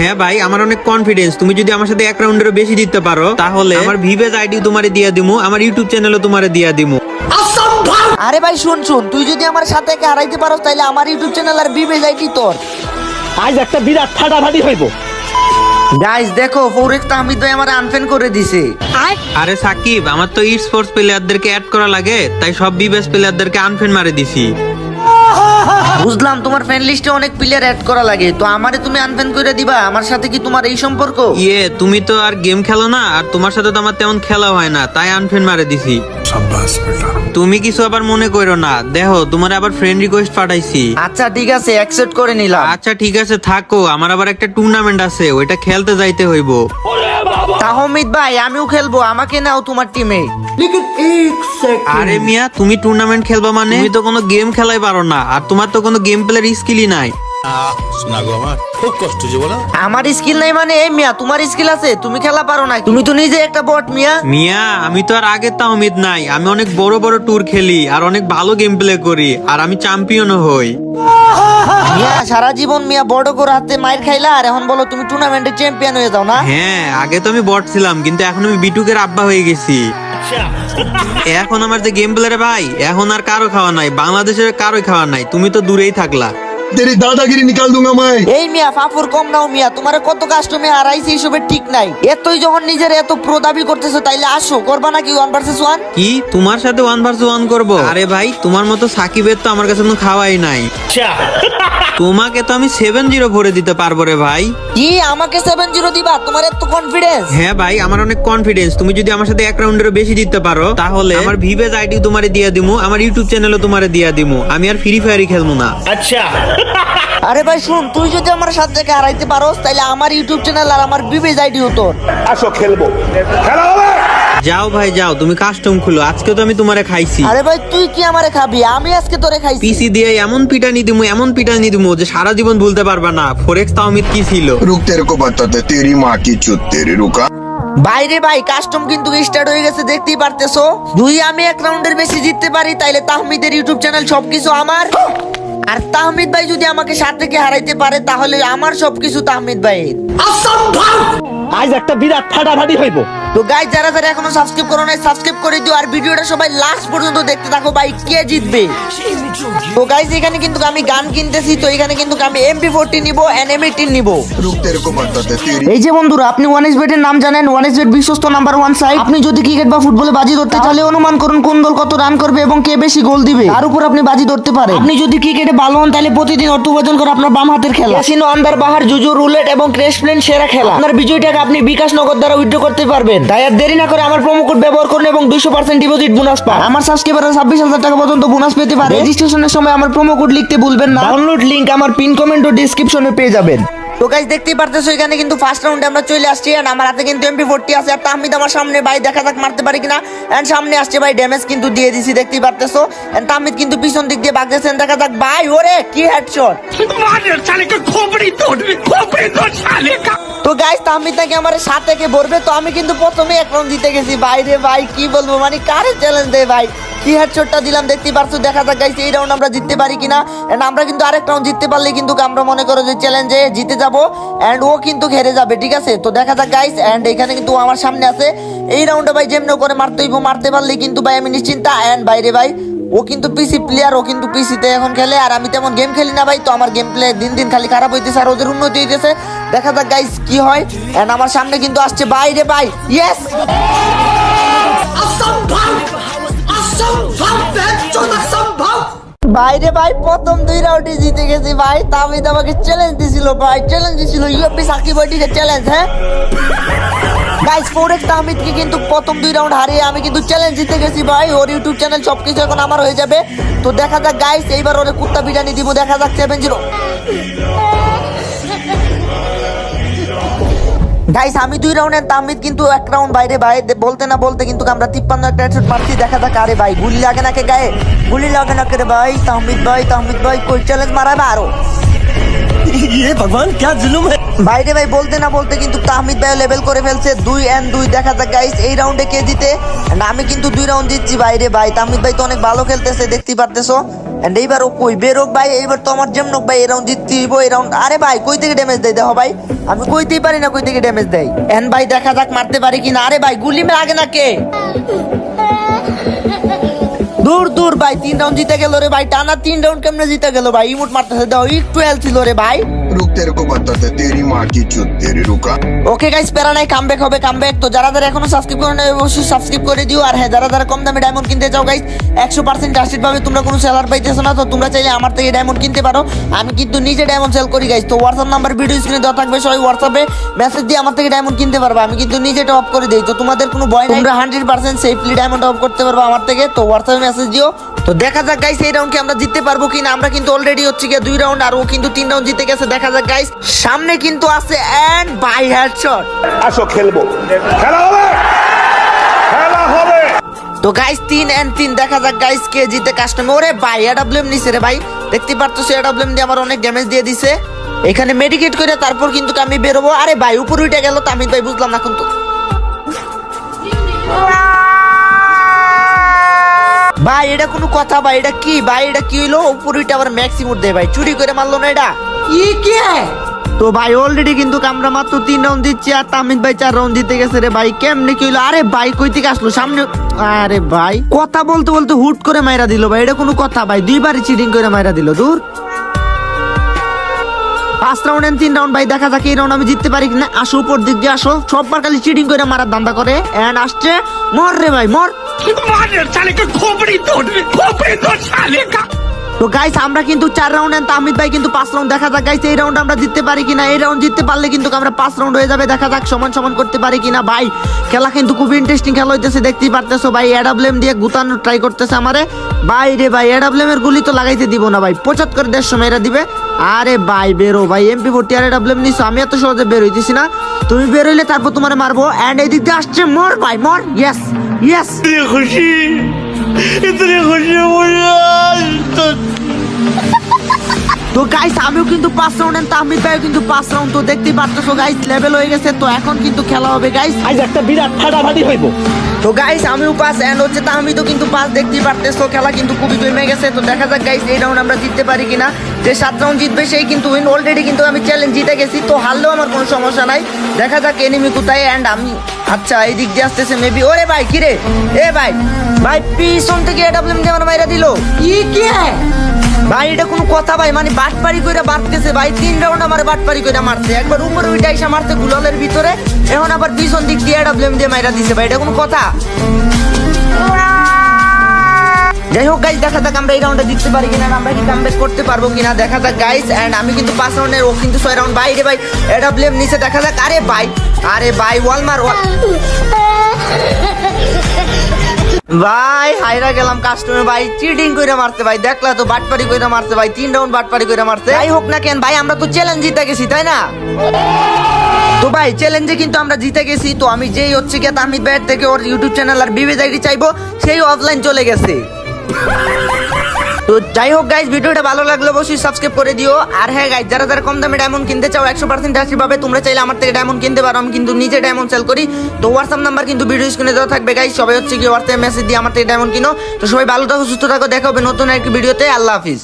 হ্যাঁ ভাই, আমার অনেক কনফিডেন্স। তুমি যদি আমার সাথে এক রাউন্ডেরও বেশি দিতে পারো তাহলে আমার ভিভেজ আইডি তোমারে দিয়ে দিমু, আমার ইউটিউব চ্যানেলও তোমারে দিয়ে দিমু। আরে ভাই শুন, তুই যদি আমার সাথে হারাইতে পারো তাহলে আমার ইউটিউব চ্যানেল আর বিবে যাইতি তোর। আজ একটা বিরাট ফাটাফাটি হইব। গাইস দেখো, ফোরেক্স তাহমিদ ভাই আমার আনফ্রেন্ড করে দিছে। আরে সাকিব, আমার তো ই স্পোর্টস প্লেয়ারদেরকে অ্যাড করা লাগে, তাই সব ভিভেজ প্লেয়ারদেরকে আনফ্রেন্ড মারে দিছি। বুঝলাম, তোমার ফ্রেন্ড লিস্টে অনেক প্লেয়ার অ্যাড করা লাগে, তো আমারে তুমি আনফ্রেন্ড করে দিবা? আমার সাথে কি তোমার এই সম্পর্ক? তুমি তো আর গেম খেলো না, আর তোমার সাথে তো আমার তেমন খেলা হয় না, তাই আনফ্রেন্ড মারে দিছি। তুমি কিছু আবার মনে করো না, দেখো তোমার আবার ফ্রেন্ড রিকোয়েস্ট পাঠাইছি। আচ্ছা ঠিক আছে, অ্যাকসেপ্ট করে নিলাম। আচ্ছা ঠিক আছে থাকো, আমার আবার একটা টুর্নামেন্ট আছে, ওইটা খেলতে যাইতে হইব। তাহমিদ ভাই আমিও খেলবো, আমাকে নাও তোমার টিমে। আরে মিয়া, তুমি টুর্নামেন্ট খেলবা মানে? তুমি তো কোনো গেম খেলাই পারো না, আর তোমার তো কোনো গেম প্লেয়ার স্কিলই নাই। খুব কষ্ট যে বলো। আমার স্কিল নাই মানে? এই মিয়া, তোমার স্কিল আছে, তুমি খেলা পারো না? তুমি তো নিজে একটা বট মিয়া। মিয়া, আমি তো আর আগের তাহমিদ নাই, আমি অনেক বড় বড় ট্যুর খেলি আর অনেক ভালো গেম প্লে করি, আর আমি চ্যাম্পিয়নও হই। মিয়া সারা জীবন মিয়া বড় করে হাতে মাইর খাইলা, আর এখন বলো তুমি টুর্নামেন্টে চ্যাম্পিয়ন হয়ে যাও না? হ্যাঁ, আগে তো আমি বট ছিলাম, কিন্তু এখন আমি বিটুকের আব্বা হয়ে গেছি। এখন আমার যে গেম প্লেয়ারে ভাই, এখন আর কারো খাওয়া নাই, বাংলাদেশের কারোই খাওয়া নাই, তুমি তো দূরেই থাকলা। তেরি দাদাগিরি নিকাল দুঙ্গা मैं। এই মিয়া ফাফুর কম নাও মিয়া, তোমার কত কাস্টমে হারাইছে এইসবের ঠিক নাই। এতই যখন নিজের এত প্রো দাবি করতেছো, তাইলে আসো, করবা নাকি 1 vs 1? কি তোমার সাথে 1 vs 1 করবো? আরে ভাই, তোমার মতো সাকিবের তো আমার কাছে কোনো খাওয়াই নাই। তোমাকে তো আমি 7-0 ভরে দিতে পারবো রে ভাই। কি আমাকে 7-0 দিবা? তোমার এত কনফিডেন্স? হ্যাঁ ভাই, আমার অনেক কনফিডেন্স। তুমি যদি আমার সাথে এক রাউন্ডেরও বেশি দিতে পারো তাহলে আমার ভিভেজ আইডি তোমারে দিয়ে দিমু, আমার ইউটিউব চ্যানেলও তোমারে দিয়ে দিমু। আমি আর ফ্রি ফায়ারই খেলবো না। আচ্ছা আরে ভাই শুন, তুই যদি আমার সাথে হারাইতে পারোস তাইলে আমার ইউটিউব চ্যানেল আর আমার বিবেজ আইডি হতো। আসো খেলবো, খেলা হবে। যাও ভাই যাও, তুমি কাস্টম খুলো, আজকে তো আমি তোমারে খাইছি। আরে ভাই তুই কি আমারে খাবি? আমি আজকে তোরে খাইছি। পিসি দিয়ে এমন পিটানি দিমু, এমন পিটানি দিমু যে সারা জীবন ভুলতে পারবা না। ফোরেক্স তাহমিদ কি ছিল? रुक तेरे को बताते तेरी माँ की चुत तेरी रुका। বাইরে ভাই কাস্টম কিন্তু স্টার্ট হয়ে গেছে, দেখতেই পারতেছো। আমি এক রাউন্ডের বেশি জিততে পারি তাইলে তাহমিদের ইউটিউব চ্যানেল সবকিছু আমার। আর তাহমিদ ভাই যদি আমাকে সাত থেকে হারাইতে পারে তাহলে আমার সবকিছু তাহমিদ ভাইয়ের। আজ একটা বিরাট ফাটাফাটি হইব। তো গাইস, যারা যারা এখনো সাবস্ক্রাইব করো নাই সাবস্ক্রাইব করে দিও, আর ভিডিওটা সবাই লাস্ট পর্যন্ত দেখতে থাকো ভাই, কে জিতবে। তো গাইস, এখানে কিন্তু আমি গান কিনতেছি, তো এখানে কিন্তু আমি MP40 নিব এন্ড M18 নিব। रुक तेरे को बताते तेरी। এই যে বন্ধুরা, আপনি 1xBet এর নাম জানেন? 1xBet বিশ্বস্ত নাম্বার 1 সাইট। আপনি যদি ক্রিকেট বা ফুটবলে বাজি ধরতে তাহলে অনুমান করুন কোন দল কত রান করবে এবং কে বেশি গোল দিবে, তার উপর আপনি বাজি ধরতে পারেন। আপনি যদি ক্রিকেটে ভালো হন তাহলে প্রতিদিন অর্থ উপার্জন করে আপনার বাম হাতের খেলা ক্যাসিনো, আন্দার বাহার, জুজু, রুলেট এবং ক্র্যাশ প্লেন সেরা খেলা। আপনার বিজয়ী টাকা আপনি বিকাশ নগদ দ্বারা উইথড্র করতে পারবেন। তাই আর দেরি না করে আমার প্রোমো কোড ব্যবহার করুন এবং 200% ডিপোজিট বোনাস পান। আমার সাবস্ক্রাইবাররা 26,000 টাকা পর্যন্ত বোনাস পেতে পারে। রেজিস্ট্রেশনের সময় আমার প্রোমো কোড লিখতে ভুলবেন না। ডাউনলোড লিংক আমার পিন কমেন্ট ও ডেসক্রিপশনে পেয়ে যাবেন। তো গাইস, দেখতেই পারতেছো এখানে কিন্তু ফার্স্ট রাউন্ডে আমরা চলে আসছি, এন্ড আমার হাতে কিন্তু MP40 আছে, আর তাহমিদ আমার সামনে ভাই, দেখা যাক মারতে পারি কিনা। এন্ড সামনে আসছে ভাই, ড্যামেজ কিন্তু দিয়ে দিছি, দেখতেই পারতেছো। এন্ড তাহমিদ কিন্তু পিছন দিক দিয়ে ভাগতেছেন, দেখা যাক ভাই। ওরে কি হেডশট! তো গাইস, তাহমিদ নাকি আমার 7 থেকে ভরবে, তো আমি কিন্তু প্রথমে এক রাউন্ড জিতে গেছি ভাই রে ভাই। কি বলবো, মানে কারে চ্যালেঞ্জ দেয় ভাই, কি হেডশটটা দিলাম দেখতেই পারছো। দেখা যাক গাইস এই রাউন্ড আমরা জিততে পারি কিনা। এন্ড আমরা কিন্তু আরেক রাউন্ড জিততে পারলে কিন্তু আমরা মনে করো যে চ্যালেঞ্জে জিতে যাব, এন্ড ও কিন্তু হেরে যাবে, ঠিক আছে? তো দেখা যাক গাইস। এন্ড এখানে কিন্তু ও আমার সামনে আছে। এই রাউন্ডে ভাই যেমন করে মারতে হইব, মারতে পারলে কিন্তু ভাই আমি নিশ্চিন্তা। এন্ড বাইরে ভাই, ও কিন্তু পিসি প্লেয়ার, ও কিন্তু পিসিতে এখন খেলে, আর আমি তেমন গেম খেলি না ভাই। তো আমার গেম প্লে দিন দিন খালি খারাপ হইতেছে, আর ওদের উন্নতি হইতেছে। দেখা যাক গাইস কি হয়। এন্ড আমার সামনে কিন্তু আসছে বাইরে ভাই, ইয়েস! বাইরে ভাই, প্রথম 2 রাউন্ডে জিতে গেছি ভাই। তাহমিদ আমাকে চ্যালেঞ্জ দিছিল ভাই, চ্যালেঞ্জ দিছিল ইউপি সাকিব ভাইটিকে চ্যালেঞ্জ। হ্যাঁ গাইস, ফোরেক্স তাহমিদকে কিন্তু প্রথম 2 রাউন্ড হারিয়ে আমি কিন্তু চ্যালেঞ্জ জিতে গেছি ভাই। ওর ইউটিউব চ্যানেল সবকিছু এখন আমার হয়ে যাবে। তো দেখা যাক গাইস, এইবার ওরে কুত্তা বিরিয়ানি দিব, দেখা যাক 7-0। গাইস, আমি 2 রাউন্ডে, তাহমিদ কিন্তু 1 রাউন্ড বাইরে ভাই। বলতে না বলতে কিন্তু আমরা 53 একটা হেডশট মারছি, দেখা যাক। আরে ভাই, গুলি লাগে নাকি গায়ে? গুলি লাগে নাকি রে ভাই? তাহমিদ ভাই কই চ্যালেঞ্জ মারাবে আরো? ये भगवान क्या जुलुम है। বাইরে ভাই, বলতে না বলতে কিন্তু তাহমিদ ভাই লেভেল করে ফেলছে 2-2। দেখা যাক গাইস এই রাউন্ডে কে জিতে। আমি কিন্তু 2 রাউন্ড জিতছি বাইরে ভাই। তাহমিদ ভাই তো অনেক ভালো খেলতেছে, দেখতেই পারতেছো। এন্ড এইবার ও কই বেরোক ভাই, এইবার তো আমার যেমন ভাই এই রাউন্ড জিততে হইব। এই রাউন্ড আরে ভাই কই থেকে ড্যামেজ দেয় দেখো ভাই, আমি কইতেই পারি না কই থেকে ড্যামেজ দেয়। এন্ড ভাই দেখা যাক মারতে পারি কিনা। আরে ভাই গুলি মে আগে না কে, দূর দূর ভাই 3 রাউন্ড জিতে গেল রে ভাই, টানা 3 রাউন্ড কেমনে জিতে গেল ভাই। ইমোট মারতেছে দাও, একটু হেলথ ছিল রে ভাই। रुक तेरे को बताते तेरी माँ की चुत तेरी रुका। ওকে গাইস প্যারা নাই, কামব্যাক হবে কামব্যাক। তো যারা যারা এখনো সাবস্ক্রাইব করে নাই অবশ্যই সাবস্ক্রাইব করে দিও। আর হ্যাঁ যারা যারা কম দামে ডায়মন্ড কিনতে চাও গাইস 100% ট্রাস্টেড ভাবে, তোমরা কোনো সেলার পাইতেছো না, তো তোমরা চাইলে আমার থেকে ডায়মন্ড কিনতে পারো। আমি কিন্তু নিজে ডায়মন্ড সেল করি গাইস। তো হোয়াটসঅ্যাপ নাম্বার ভিডিও স্ক্রিনে দেওয়া থাকবে, সবাই হোয়াটসঅ্যাপে মেসেজ দিয়ে আমার থেকে ডায়মন্ড কিনতে পারবে। আমি কিন্তু নিজে টপ করে দেই, তো তোমাদের কোনো ভয় নাই, তোমরা 100% সেফলি ডায়মন্ড টপ করতে পারবে আমার থেকে। তো হোয়াটসঅ্যাপে মেসেজ দিও। তো দেখা যাক গাইস এই রাউন্ড কি আমরা জিততে পারবো কিনা। আমরা কিন্তু অলরেডি হচ্ছে গিয়ে 2 রাউন্ড, আর ও কিন্তু 3 রাউন্ড জিতে গেছে। দেখা যাক গাইস, সামনে কিন্তু আছে এন্ড বাই হেডশট। আসো খেলবো, খেলা হবে, খেলা হবে। তো গাইস 3-3 দেখা যাক গাইস কে জিতে কাস্টমে। ওরে ভাই এডব্লিউএম নিছে রে ভাই, দেখতে পারতেছো এডব্লিউএম দিয়ে আমার অনেক ড্যামেজ দিয়ে দিছে। এখানে মেডিকেট করে তারপর কিন্তু আমি বেরোবো। আরে ভাই উপর উঠে গেল তামিদ ভাই, বুঝলাম না কিন্তু ভাই এটা কোনো কথা ভাই, এটা কি ভাই, এটা কি হইলো? উপর উঠে আবার ম্যাক্সিমুট দেয় ভাই, চুরি করে মারলো না এটা কি। তো ভাই অলরেডি কিন্তু আমরা মাত্র 3 রাউন্ড দিচ্ছি, আর তামিদ ভাই 4 রাউন্ড দিতে গেছে রে ভাই। কেমনে কি হইলো? আরে ভাই কই থেকে আসলো সামনে? আরে ভাই কথা বলতে বলতে হুট করে মাইরা দিল ভাই, এটা কোনো কথা ভাই? 2 বারই চিটিং করে মাইরা দিল। দূর 5 রাউন্ড এন্ড 3 রাউন্ড ভাই, দেখা যাক এই রাউন্ড আমি জিততে পারি কিনা। আসো উপর দিক দিয়ে আসো, সববার খালি চিটিং করে মারার ধান্দা করে। এন্ড আসছে, মর রে ভাই মর। তো গাইস আমরা কিন্তু 4 রাউন্ড এন্ড তামিদ ভাই কিন্তু 5 রাউন্ড। দেখা যাক গাইস এই রাউন্ড আমরা জিততে পারি কিনা। এই রাউন্ড জিততে পারলে কিন্তু আমরা 5 রাউন্ড হয়ে যাবে। দেখা যাক সমান সমান করতে পারি কিনা ভাই। খেলা কিন্তু খুব ইন্টারেস্টিং খেলা হইতেছে, দেখতেই পারতেছো ভাই। এডব্লিউএম দিয়ে গুতানোর ট্রাই করতেছে আমারে ভাই রে ভাই। এডব্লিউএম এর গুলি তো লাগাইতে দিব না ভাই, 75 করে 150 মেরা দিবে। আরে ভাই বেরো ভাই, MP40 আর এডব্লিউএম নিছো, আমি এত সহজে বের হইতেছি না। তুমি বের হইলে তারপর তোমারে মারবো। এন্ড এই দিক দিয়ে আসছে, মর ভাই মর। ইয়েস ইয়েস, খুশি, ইতনি খুশি তো গাইস আমিও কিন্তু 5 রাউন্ড এন্ড তাহমিদ ভাইও কিন্তু 5 রাউন্ড। তো দেখতেই পারতেছো গাইস লেভেল হয়ে গেছে। তো এখন কিন্তু খেলা হবে গাইস। আজ একটা বিরাট ফাটাফাটি হইব। তো গাইস আমিও 5 এন্ড হচ্ছে তাহমিদও কিন্তু 5, দেখতেই পারতেছো খেলা কিন্তু খুবই জমে গেছে। তো দেখা যাক গাইস এই রাউন্ড আমরা জিততে পারি কিনা। যে 7 রাউন্ড জিতবে সেই কিন্তু উইন। অলরেডি কিন্তু আমি চ্যালেঞ্জ জিতে গেছি, তো হারলেও আমার কোনো সমস্যা নাই। দেখা যাক এনিমি কোথায়। এন্ড আমি আচ্ছা এই দিক দিয়ে আসতেছে মেবি। ওরে ভাই কি রে, এ ভাই ভাই পিছন থেকে এডব্লিউএম দিয়ে আমার মাইরা দিল। কি ভাই এটা কোনো কথা ভাই? মানে বাটপারি কইরা বাড়তেছে ভাই। 3 রাউন্ড আমার বাটপারি কইরা মারছে, একবার উপরে উঠে এসে মারছে গুলালের ভিতরে, এখন আবার পিছন দিক দিয়ে এডব্লিউএম দিয়ে মাইরা দিছে ভাই, এটা কোনো কথা? যাই হোক গাইস দেখা যাক আমরা এই রাউন্ডে জিততে পারি কিনা, আমরা কি কামব্যাক করতে পারবো কিনা। দেখা যাক গাইস। এন্ড আমি কিন্তু 5 রাউন্ডের, ও কিন্তু 6 রাউন্ড ভাই রে ভাই। এডব্লিউএম নিচে, দেখা যাক। আরে ভাই আরে ভাই ওয়াল মার ওয়াল ভাই, হাইরা গেলাম কাস্টমে ভাই, চিটিং কইরা মারতে ভাই। দেখলা তো বাটপারি কইরা মারতে ভাই, 3 রাউন্ড বাটপারি কইরা মারতে। যাই হোক না কেন ভাই, আমরা তো চ্যালেঞ্জ জিতে গেছি তাই না? তো ভাই চ্যালেঞ্জে কিন্তু আমরা জিতে গেছি। তো আমি যেই হচ্ছে কি তাহমিদ ভাইয়ের থেকে ওর ইউটিউব চ্যানেল আর বিবেজ আইডি চাইবো, সেই অফলাইন চলে গেছে। তো যাই হোক গাইস ভিডিওটা ভালো লাগলে অবশ্যই সাবস্ক্রাইব করে দিও। আর হ্যাঁ গাইস যারা যারা কম দামে ডায়মন্ড কিনতে চাও 100% ট্রাস্টেড ভাবে, তোমরা চাইলে আমার থেকে ডায়মন্ড কিনতে পারো। আমি কিন্তু নিজে ডায়মন্ড সেল করি। তো হোয়াটসঅ্যাপ নাম্বার কিন্তু ভিডিও স্ক্রিনে দেওয়া থাকবে গাইস। সবাই হচ্ছে কি হোয়াটসঅ্যাপ মেসেজ দিয়ে আমার থেকে ডায়মন্ড কিনো। তো সবাই ভালো থাকো, সুস্থ থাকো, দেখা হবে নতুন একটা ভিডিওতে। আল্লাহ হাফিজ।